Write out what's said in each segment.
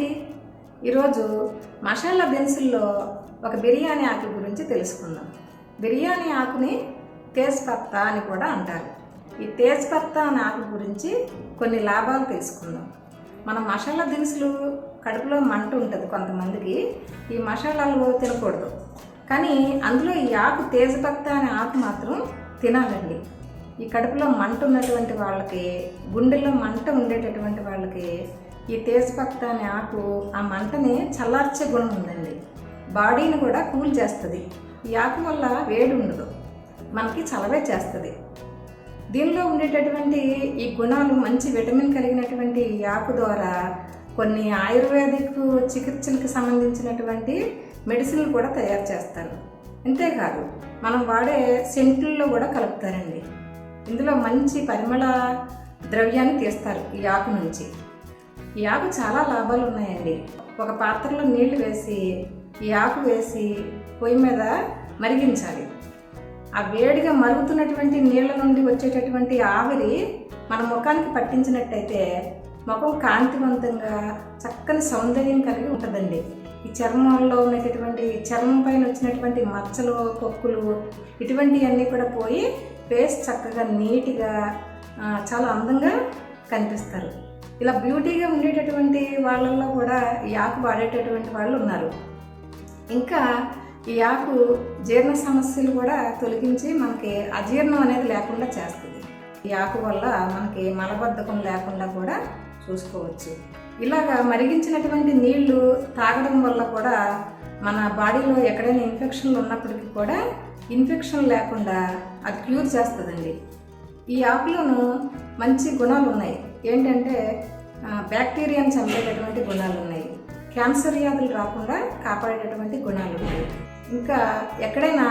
అండి. ఈరోజు మసాలా దినుసుల్లో ఒక బిర్యానీ ఆకు గురించి తెలుసుకుందాం. బిర్యానీ ఆకుని తేజ్ పత్తా అని కూడా అంటారు. ఈ తేజ్ పత్తా అనే ఆకు గురించి కొన్ని లాభాలు తెలుసుకుందాం. మనం మసాలా దినుసులు కడుపులో మంట ఉంటుంది కొంతమందికి, ఈ మసాలాలు తినకూడదు. కానీ అందులో ఈ ఆకు తేజ్ పత్తా అనే ఆకు మాత్రం తినాలండి. ఈ కడుపులో మంట ఉన్నటువంటి వాళ్ళకి, గుండెల్లో మంట ఉండేటటువంటి వాళ్ళకి ఈ తేజ్ పత్తా అనే ఆకు ఆ మంటని చల్లార్చే గుణం ఉందండి. బాడీని కూడా కూల్ చేస్తుంది. ఈ ఆకు వల్ల వేడి ఉండదు, మనకి చలవే చేస్తుంది. దీనిలో ఉండేటటువంటి ఈ గుణాలు, మంచి విటమిన్ కలిగినటువంటి ఈ ఆకు ద్వారా కొన్ని ఆయుర్వేదిక్ చికిత్సలకు సంబంధించినటువంటి మెడిసిన్లు కూడా తయారు చేస్తారు. అంతేకాదు మనం వాడే సెంట్లలో కూడా కలుపుతారండి. ఇందులో మంచి పరిమళ ద్రవ్యాన్ని తీస్తారు ఈ ఆకు నుంచి. ఈ ఆకు చాలా లాభాలు ఉన్నాయండి. ఒక పాత్రలో నీళ్లు వేసి ఈ ఆకు వేసి పొయ్యి మీద మరిగించాలి. ఆ వేడిగా మరుగుతున్నటువంటి నీళ్ళ నుండి వచ్చేటటువంటి ఆవిరి మన ముఖానికి పట్టించినట్టయితే ముఖం కాంతివంతంగా చక్కని సౌందర్యం కలిగి ఉంటుందండి. ఈ చర్మంలో ఉన్నటువంటి చర్మం పైన వచ్చినటువంటి మచ్చలు, పొక్కులు ఇటువంటివన్నీ కూడా పోయి ఫేస్ చక్కగా నీట్గా చాలా అందంగా కనిపిస్తారు. ఇలా బ్యూటీగా ఉండేటటువంటి వాళ్ళల్లో కూడా ఈ ఆకు వాడేటటువంటి వాళ్ళు ఉన్నారు. ఇంకా ఈ ఆకు జీర్ణ సమస్యలు కూడా తొలగించి మనకి అజీర్ణం అనేది లేకుండా చేస్తుంది. ఈ ఆకు వల్ల మనకి మలబద్ధకం లేకుండా కూడా చూసుకోవచ్చు. ఇలాగా మరిగించినటువంటి నీళ్లు తాగడం వల్ల కూడా మన బాడీలో ఎక్కడైనా ఇన్ఫెక్షన్లు ఉన్నప్పటికీ కూడా ఇన్ఫెక్షన్ లేకుండా అది క్యూర్ చేస్తుందండి. ఈ ఆకులోనూ మంచి గుణాలు ఉన్నాయి. ఏంటంటే బ్యాక్టీరియాని చంపేటటువంటి గుణాలు ఉన్నాయి, క్యాన్సర్ వ్యాధులు రాకుండా కాపాడేటటువంటి గుణాలు ఉన్నాయి. ఇంకా ఎక్కడైనా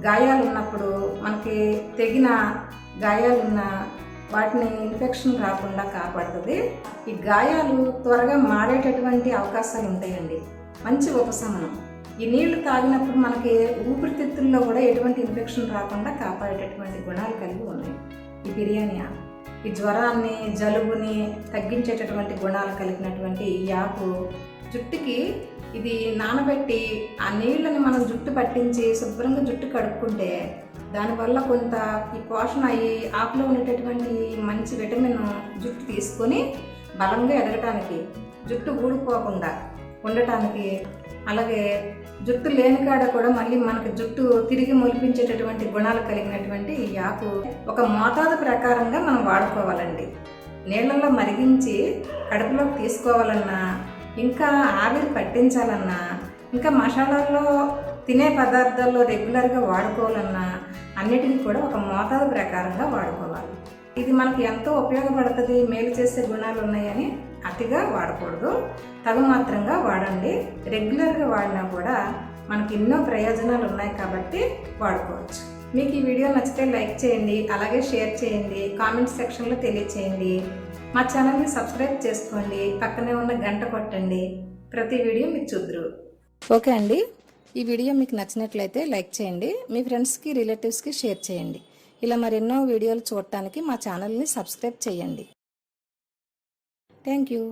గాయాలు ఉన్నప్పుడు, మనకి తెగిన గాయాలున్న వాటిని ఇన్ఫెక్షన్ రాకుండా కాపాడుతుంది. ఈ గాయాలు త్వరగా మారేటటువంటి అవకాశాలు ఉంటాయండి. మంచి ఉపశమనం. ఈ నీళ్లు తాగినప్పుడు మనకి ఊపిరితిత్తుల్లో కూడా ఎటువంటి ఇన్ఫెక్షన్ రాకుండా కాపాడేటటువంటి గుణాలు కలిగి ఉన్నాయి ఈ బిర్యానీ ఆకు. ఈ జ్వరాన్ని, జలుబుని తగ్గించేటటువంటి గుణాలు కలిగినటువంటి ఈ ఆకు జుట్టుకి ఇది నానబెట్టి ఆ నీళ్ళని మనం జుట్టు పట్టించి శుభ్రంగా జుట్టు కడుక్కుంటే దానివల్ల కొంత ఈ పోషణ, ఈ ఆకులో ఉండేటటువంటి మంచి విటమిన్ జుట్టు తీసుకొని బలంగా ఎదగటానికి, జుట్టు ఊడిపోకుండా ఉండటానికి, అలాగే జుట్టు లేని కాడ కూడా మళ్ళీ మనకి జుట్టు తిరిగి మొలిపించేటటువంటి గుణాలు కలిగినటువంటి ఈ ఆకు ఒక మోతాదు ప్రకారంగా మనం వాడుకోవాలండి. నీళ్ళల్లో మరిగించి కడుపులోకి తీసుకోవాలన్నా, ఇంకా ఆవిరి పట్టించాలన్నా, ఇంకా మసాలాల్లో తినే పదార్థాల్లో రెగ్యులర్గా వాడుకోవాలన్నా అన్నిటికీ కూడా ఒక మోతాదు ప్రకారంగా వాడుకోవాలి. ఇది మనకి ఎంతో ఉపయోగపడుతుంది, మేలు చేసే గుణాలు ఉన్నాయని అతిగా వాడకూడదు, తగు మాత్రంగా వాడండి. రెగ్యులర్గా వాడినా కూడా మనకి ఎన్నో ప్రయోజనాలు ఉన్నాయి కాబట్టి వాడుకోవచ్చు. మీకు ఈ వీడియో నచ్చితే లైక్ చేయండి, అలాగే షేర్ చేయండి, కామెంట్ సెక్షన్లో తెలియచేయండి. మా ఛానల్ని సబ్స్క్రైబ్ చేసుకోండి, పక్కనే ఉన్న గంట కొట్టండి, ప్రతి వీడియో మీకు చూద్దరు. ఓకే అండి, ఈ వీడియో మీకు నచ్చినట్లయితే లైక్ చేయండి, మీ ఫ్రెండ్స్కి, రిలేటివ్స్కి షేర్ చేయండి. ఇలా మరెన్నో వీడియోలు చూడటానికి మా ఛానల్ని సబ్స్క్రైబ్ చేయండి. Thank you.